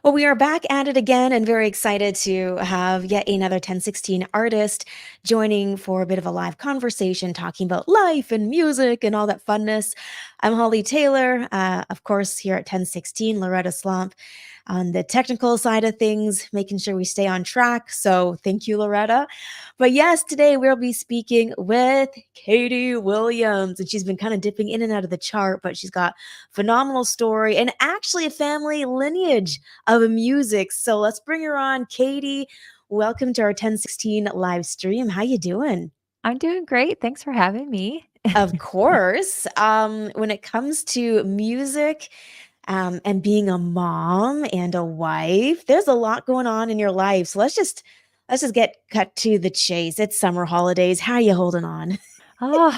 Well, we are back at it again and very excited to have yet another 1016 artist joining for a bit of a live conversation talking about life and music and all that funness. I'm Hollie Taylor, of course, here at 1016, Loretta Slump on the technical side of things, making sure we stay on track. So thank you, Loretta. But yes, today we'll be speaking with Katie Williams, and she's been kind of dipping in and out of the chart, but she's got phenomenal story and actually a family lineage of music. So let's bring her on. Katie, welcome to our 1016 live stream. How you doing? I'm doing great. Thanks for having me. Of course. When it comes to music, and being a mom and a wife, there's a lot going on in your life. So let's just get cut to the chase. It's summer holidays. How you holding on? Oh,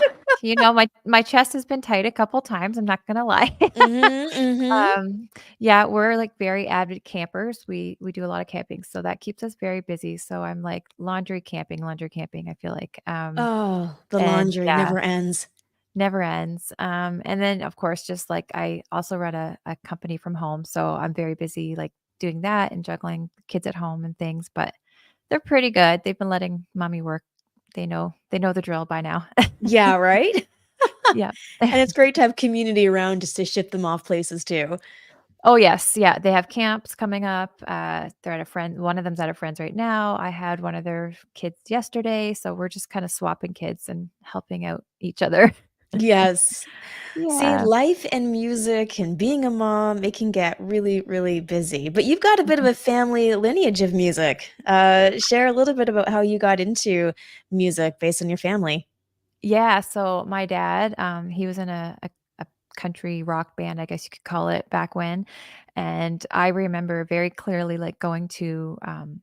my chest has been tight a couple times, I'm not gonna lie. Mm-hmm, mm-hmm. Um, yeah, we're, like, very avid campers. We do a lot of camping, so that keeps us very busy. So I'm, like, laundry camping, I feel like, Oh, the and laundry yeah, never ends. never ends. And then, of course, just, like, I also run a company from home, so I'm very busy, like, doing that and juggling kids at home and things, but they're pretty good. They've been letting mommy work. They know the drill by now. Yeah, right? Yeah. And it's great to have community around just to ship them off places too. Oh, yes, yeah, they have camps coming up, they're at a friend one of them's at a friend's right now. I had one of their kids yesterday, so we're just kinda swapping kids and helping out each other. Yes. See, Yeah. life and music and being a mom, it can get really, really busy. But you've got a bit of Mhm. a family lineage of music. Share a little bit about how you got into music based on your family. Yeah, so my dad, he was in a country rock band, I guess you could call it, back when, and I remember very clearly, like, going to,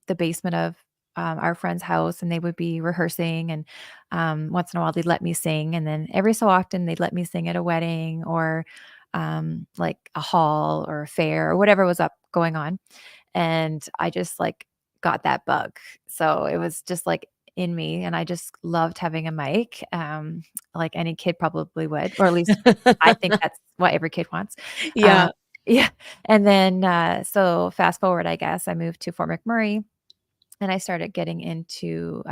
the basement of, our friend's house, and they would be rehearsing, and, once in a while, they'd let me sing, and then every so often, they'd let me sing at a wedding or, like, a hall or a fair or whatever was up going on, and I just, like, got that bug. So it was just, like, in me, and I just loved having a mic, like any kid probably would, or at least I think that's what every kid wants. Um, Yeah. yeah, and then, so fast forward, I guess, I moved to Fort McMurray, and I started getting into,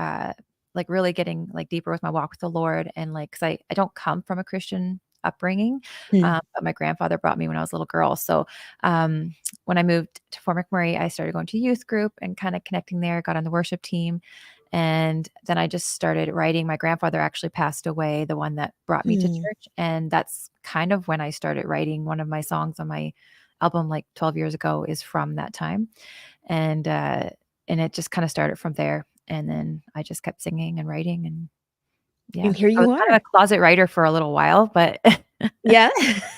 like, really getting, like, deeper with my walk with the Lord and, like, 'cause I don't come from a Christian upbringing, Hmm. but my grandfather brought me when I was a little girl, so, um, when I moved to Fort McMurray, I started going to youth group and kinda connecting there, got on the worship team, and then I just started writing. My grandfather actually passed away, the one that brought me to Hmm. church, and that's kind of when I started writing. One of my songs on my album, like, 12 years ago is from that time, and, uh, and it just kinda started from there, and then I just kept singing and writing, and yeah. And here I was you kind of are. a closet writer for a little while, but Yeah.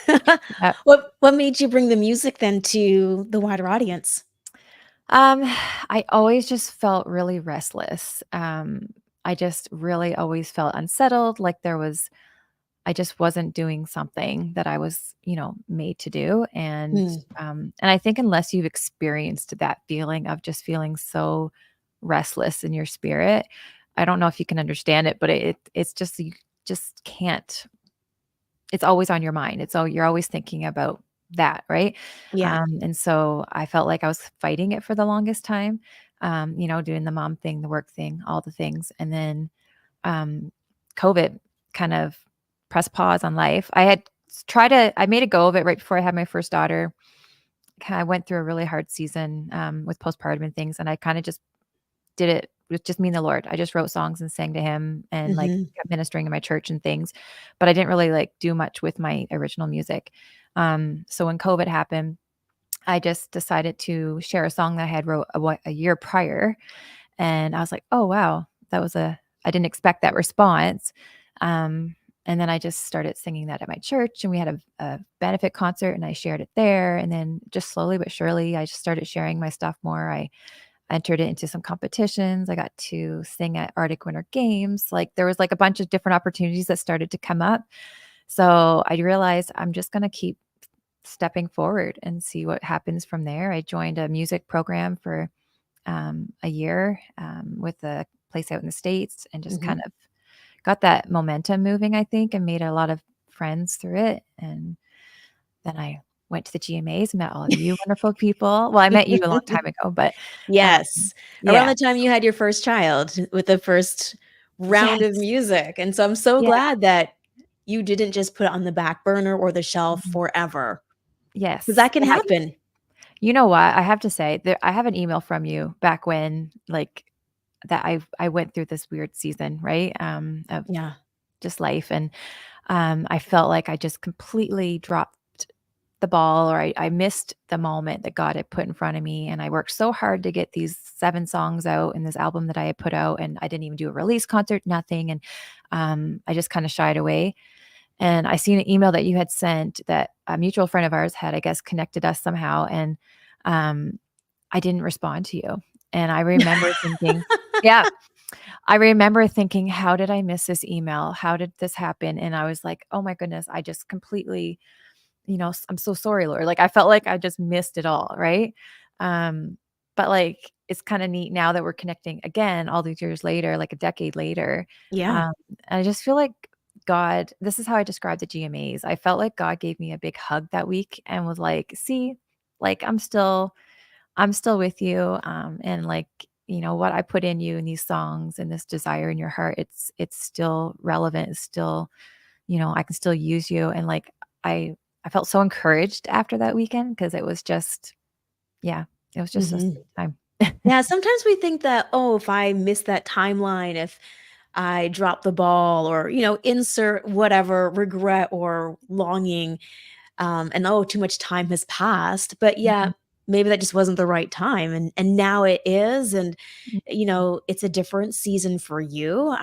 yeah. What made you bring the music then to the wider audience? Um, I always just felt really restless. I just really always felt unsettled, like I just wasn't doing something that I was, made to do, Hmm. and I think unless you've experienced that feeling of just feeling so restless in your spirit, I don't know if you can understand it, but it's just you just can't. It's always on your mind. You're always thinking about that, right? Yeah. And so I felt like I was fighting it for the longest time, doing the mom thing, the work thing, all the things, and then um, COVID kind of pressed pause on life. I made a go of it right before I had my first daughter. I went through a really hard season with postpartum and things, and I kind of just did it with just me and the Lord. I just wrote songs and sang to him and, like, Hmm. kept ministering in my church and things, but I didn't really, like, do much with my original music. So when COVID happened, I just decided to share a song that I had wrote a year prior, and I was like, "Oh, wow, I didn't expect that response." Um, and then I just started singing that at my church, and we had a benefit concert, and I shared it there, and then just slowly but surely, I just started sharing my stuff more. I entered it into some competitions. I got to sing at Arctic Winter Games. Like, there was, like, a bunch of different opportunities that started to come up. So I realized I'm just gonna keep stepping forward and see what happens from there. I joined a music program for, a year, with a place out in the States and just Hmm. kind of got that momentum moving, I think, and made a lot of friends through it, and then I went to the GMAs, met all of you wonderful people. Well, I met you a long time ago, but um, Yes. Around yeah, the time you had your first child with the first round of yes, music. And so I'm so yeah, glad that you didn't just put it on the back burner or the shelf mhm, forever, because yes, that can yeah. happen. You know what? I have to say that I have an email from you back when, like, that I went through this weird season, right? Of Yeah. just life, and I felt like I just completely dropped the ball, or I missed the moment that God had put in front of me. And I worked so hard to get these 7 songs out in this album that I had put out, and I didn't even do a release concert, nothing. And I just kind of shied away. And I seen an email that you had sent that a mutual friend of ours had, I guess, connected us somehow. And um, I didn't respond to you. And I remember thinking, yeah, I remember thinking, how did I miss this email? How did this happen? And I was like, oh my goodness, I just completely, I'm so sorry, Lord. Like, I felt like I just missed it all. Right. Um, but like, it's kind of neat now that we're connecting again, all these years later, like a decade later. Yeah. Um, and I just feel like God, this is how I describe the GMAs. I felt like God gave me a big hug that week and was like, see, like, I'm still with you. And like, what I put in you in these songs and this desire in your heart, it's still relevant. It's still, I can still use you. And like, I felt so encouraged after that weekend, because it was just, yeah, it was just a Mhm. sweet time. Yeah, sometimes we think that, oh, if I miss that timeline, if I drop the ball or, insert whatever regret or longing, and oh, too much time has passed. But yeah, Mhm. maybe that just wasn't the right time. And now it is. And, Mhm. it's a different season for you.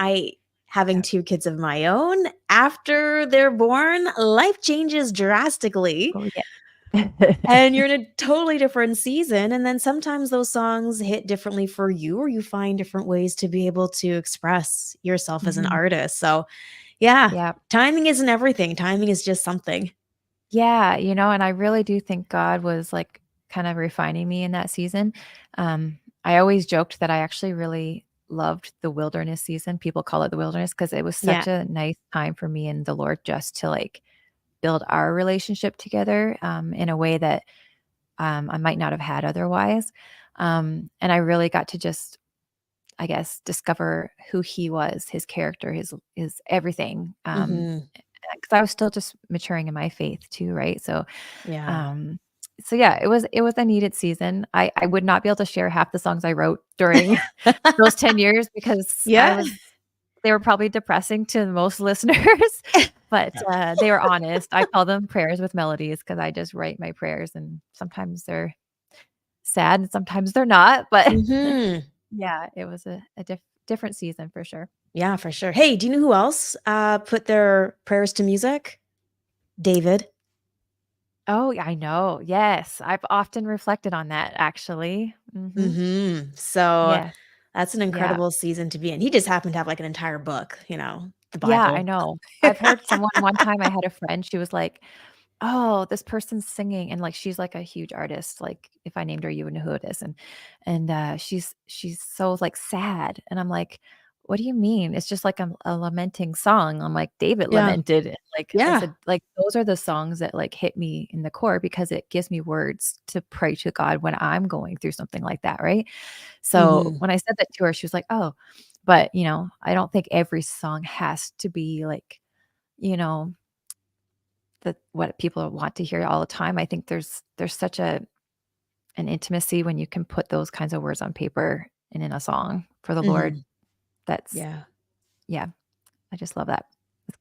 Having Yeah. 2 kids of my own, after they're born, life changes drastically. Oh, yeah. And you're in a totally different season, and then sometimes those songs hit differently for you, or you find different ways to be able to express yourself as an Mhm. artist. So, yeah, Yeah. timing isn't everything. Timing is just something. Yeah, and I really do think God was, like, kind of refining me in that season. I always joked that I actually really loved the wilderness season. People call it the wilderness because it was Yeah. such a nice time for me and the Lord just to, like, build our relationship together, in a way that, I might not have had otherwise. And I really got to just, I guess, discover who he was, his character, his everything, Mhm. 'cause I was still just maturing in my faith too, right? Yeah. Um, so yeah, it was a needed season. I would not be able to share half the songs I wrote during those 10 years, because Yeah. they were probably depressing to most listeners, but, they were honest. I call them prayers with melodies, because I just write my prayers, and sometimes they're sad and sometimes they're not, but Mhm. yeah, it was a different season for sure. Yeah, for sure. Hey, do you know who else, put their prayers to music? David. Oh, yeah, I know. Yes, I've often reflected on that actually. Mhm. Mhm. So, Yes. that's an Yeah. incredible season to be in. He just happened to have, like, an entire book, the Yeah, I Bible. know. I've heard someone one time, I had a friend, she was like, "Oh, this person's singing," and, like, she's, like, a huge artist, like, if I named her, you would know who it is, and she's so, like, sad, and I'm like, "What do you mean? It's just like a lamenting song." I'm like, "David Yeah. lamented," and, like, I Yeah. said, like, "Those are the songs that, like, hit me in the core, because it gives me words to pray to God when I'm going through something like that," right? So, Mhm. when I said that to her, she was like, "Oh," but, I don't think every song has to be, like, you know what people want to hear all the time. I think there's such an intimacy when you can put those kinds of words on paper and in a song for the Lord. Mhm. That's Yeah. Yeah, I just love that.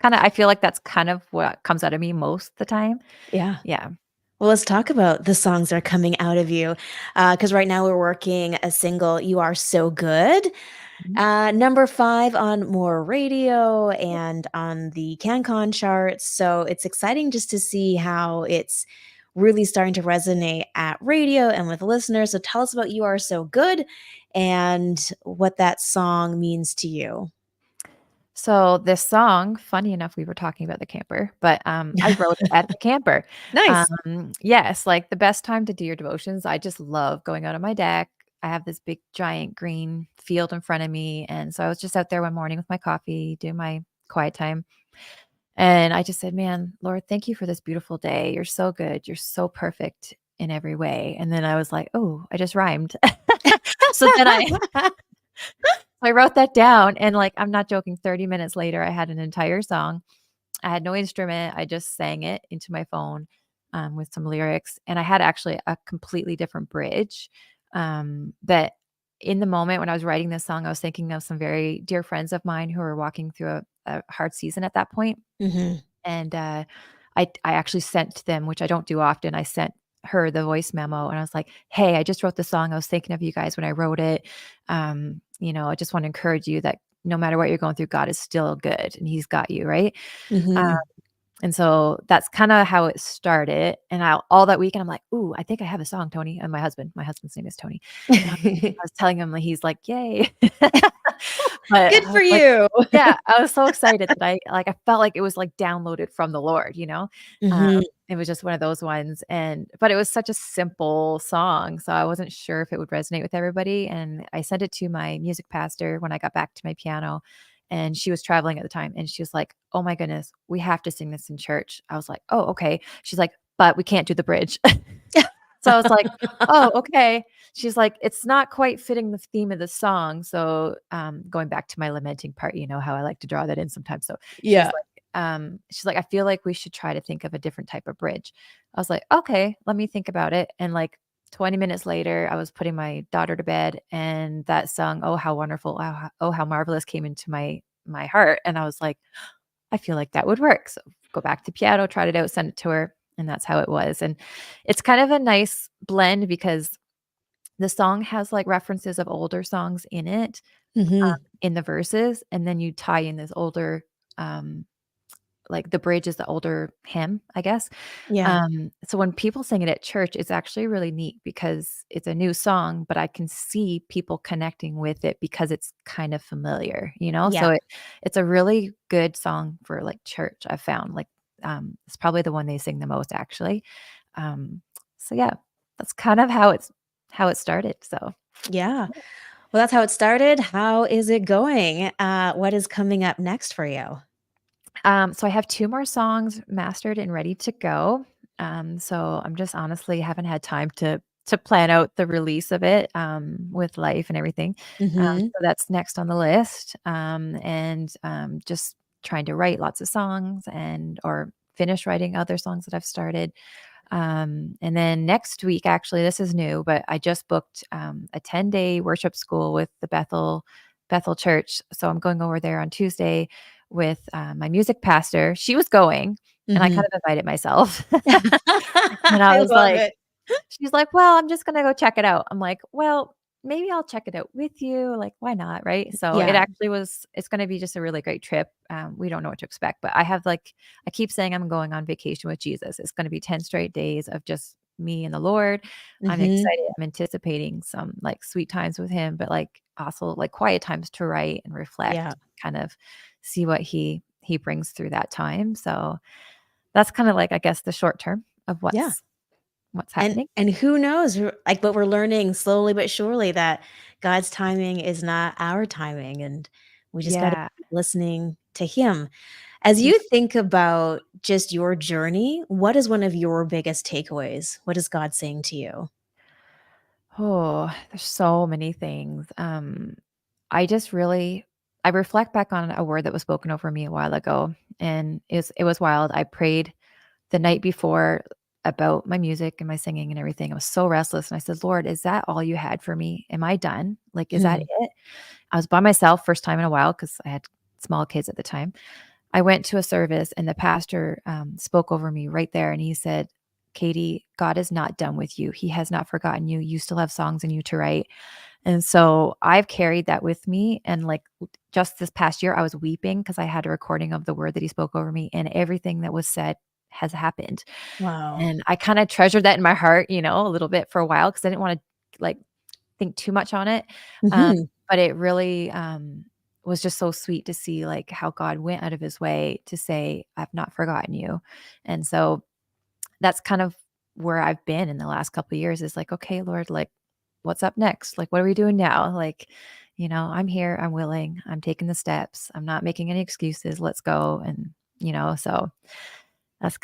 I feel like that's kind of what comes out of me most of the time. Yeah. Yeah. Well, let's talk about the songs that are coming out of you, because right now we're working a single, "You Are So Good," Mhm. number 5 on More Radio and on the CANCON charts, so it's exciting just to see how it's really starting to resonate at radio and with listeners, so tell us about "You Are So Good" and what that song means to you. So this song, funny enough, we were talking about the camper, but, I wrote it at the camper. Nice. Yes, like, the best time to do your devotions, I just love going out on my deck. I have this big, giant green field in front of me, and so I was just out there one morning with my coffee, doing my quiet time, And I just said, man, Lord, thank you for this beautiful day. You're so good. You're so perfect in every way. And then I was like, oh, I just rhymed. So then I wrote that down, and like, I'm not joking, 30 minutes later, I had an entire song. I had no instrument. I just sang it into my phone with some lyrics. And I had actually a completely different bridge that in the moment when I was writing this song, I was thinking of some very dear friends of mine who were walking through a hard season at that point. Mhm. And I actually sent them, which I don't do often. I sent her the voice memo, and I was like, "Hey, I just wrote the song. I was thinking of you guys when I wrote it. I just want to encourage you that no matter what you're going through, God is still good, and He's got you, right?" Um, Mhm. and so that's kind of how it started. And all that weekend, I'm like, "Ooh, I think I have a song, Tony." And my husband's name is Tony, and I was telling him, he's like, "Yay!" But Good I for was like, you. yeah, I was so excited that I felt like it was, like, downloaded from the Lord, you know? Um, Mhm. it was just one of those ones, but it was such a simple song, so I wasn't sure if it would resonate with everybody, and I sent it to my music pastor when I got back to my piano, and she was traveling at the time, and she was like, "Oh my goodness, we have to sing this in church." I was like, "Oh, okay." She's like, "But we can't do the bridge." So I was like, "Oh, okay." She's like, "It's not quite fitting the theme of the song." So, going back to my lamenting part, you know how I like to draw that in sometimes. So Yeah. she's like, "I feel like we should try to think of a different type of bridge." I was like, "Okay, let me think about it." And like 20 minutes later, I was putting my daughter to bed, and that song, "Oh, how wonderful, oh, how marvelous" came into my heart. And I was like, I feel like that would work. So go back to piano, tried it out, sent it to her, and that's how it was. And it's kind of a nice blend because the song has like references of older songs in it, Mhm. in the verses, and then you tie in this older, um, like the bridge is the older hymn, I guess. Yeah. So when people sing it at church, it's actually really neat because it's a new song, but I can see people connecting with it because it's kind of familiar, you know? Yeah. So it's a really good song for like church, I've found. Like it's probably the one they sing the most actually. Um, so yeah, that's kind of how it started. So Yeah. Well, that's how it started. How is it going? What is coming up next for you? So I have 2 more songs mastered and ready to go. So I'm just honestly haven't had time to plan out the release of it, with life and everything. Mhm. So that's next on the list. Just trying to write lots of songs or finish writing other songs that I've started. And then next week, actually, this is new, but I just booked a 10-day worship school with the Bethel Church. So I'm going over there on Tuesday with my music pastor. She was going, and I kind Mhm. of invited myself. And I I was love like, it. she's like, "Well, I'm just gonna go check it out." I'm like, "Well, maybe I'll check it out with you, like, why not?" Right? So Yeah. it's gonna be just a really great trip. We don't know what to expect, but I keep saying I'm going on vacation with Jesus. It's gonna be 10 straight days of just me and the Lord. I'm Mhm. excited. I'm anticipating some, like, sweet times with him, but, like, also, like, quiet times to write and reflect, Yeah. kind of see what he brings through that time. So that's kinda like, I guess, the short term of Yeah. what's And happening. and who knows, like, but we're learning slowly but surely that God's timing is not our timing, and we just gotta Yeah. keep listening to Him. As you think about just your journey, what is one of your biggest takeaways? What is God saying to you? Oh, there's so many things. I just really I reflect back on a word that was spoken over me a while ago, and it was wild. I prayed the night before about my music and my singing and everything. I was so restless, and I said, "Lord, is that all you had for me? Am I done? Like, is that Hmm. it?" I was by myself first time in a while because I had small kids at the time. I went to a service, and the pastor spoke over me right there, and he said, "Katie, God is not done with you. He has not forgotten you. You still have songs in you to write." And so I've carried that with me. And like just this past year, I was weeping because I had a recording of the word that he spoke over me, and everything that was said has happened. Wow. And I kind of treasured that in my heart, a little bit for a while because I didn't want to like think too much on it. Um, Mhm. but it really was just so sweet to see like how God went out of his way to say, I've not forgotten you. And so that's kind of where I've been in the last couple of years is like, okay, Lord, like, what's up next? Like, what are we doing now? Like, I'm here, I'm willing, I'm taking the steps, I'm not making any excuses. Let's go. And So that's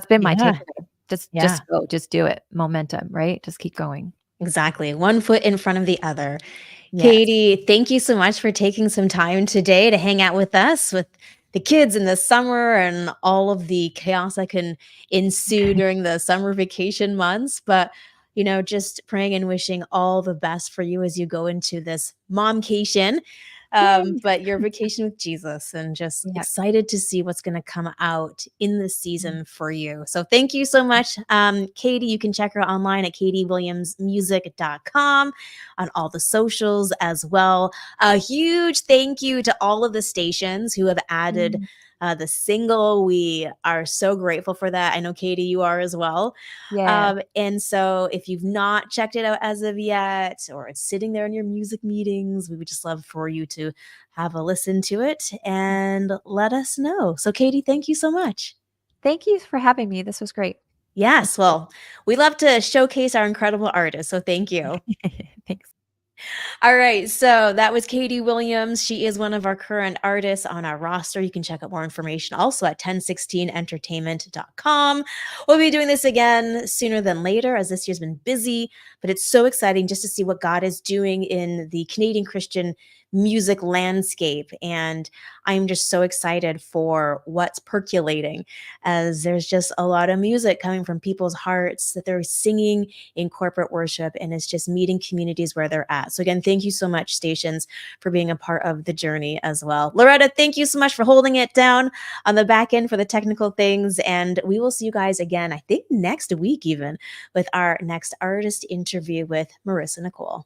been my Yeah. takeaway. Yeah. Just go, just do it. Momentum, right? Just keep going. Exactly. One foot in front of the other. Yes. Katie, thank you so much for taking some time today to hang out with us with the kids in the summer and all of the chaos that can ensue during the summer vacation months. But, just praying and wishing all the best for you as you go into this momcation. Yay. But your vacation with Jesus, and just Yeah. excited to see what's going to come out in this Mm. season for you. So thank you so much. Katie, you can check her online at katiewilliamsmusic.com, on all the socials as well. A huge thank you to all of the stations who have added Mm. the single. We are so grateful for that. I know, Katie, you are as well. Yeah. And so if you've not checked it out as of yet, or it's sitting there in your music meetings, we would just love for you to have a listen to it and let us know. So, Katie, thank you so much. Thank you for having me. This was great. Thank Yes, you. well, we love to showcase our incredible artists. So, thank you. Thanks. All right, so that was Katie Williams. She is one of our current artists on our roster. You can check out more information also at 1016entertainment.com. We'll be doing this again sooner than later, as this year's been busy, but it's so exciting just to see what God is doing in the Canadian Christian music landscape. And I'm just so excited for what's percolating, as there's just a lot of music coming from people's hearts that they're singing in corporate worship, and it's just meeting communities where they're at. So again, thank you so much, stations, for being a part of the journey as well. Loretta, thank you so much for holding it down on the back end for the technical things, and we will see you guys again, I think next week even, with our next artist interview with Marissa Nicole.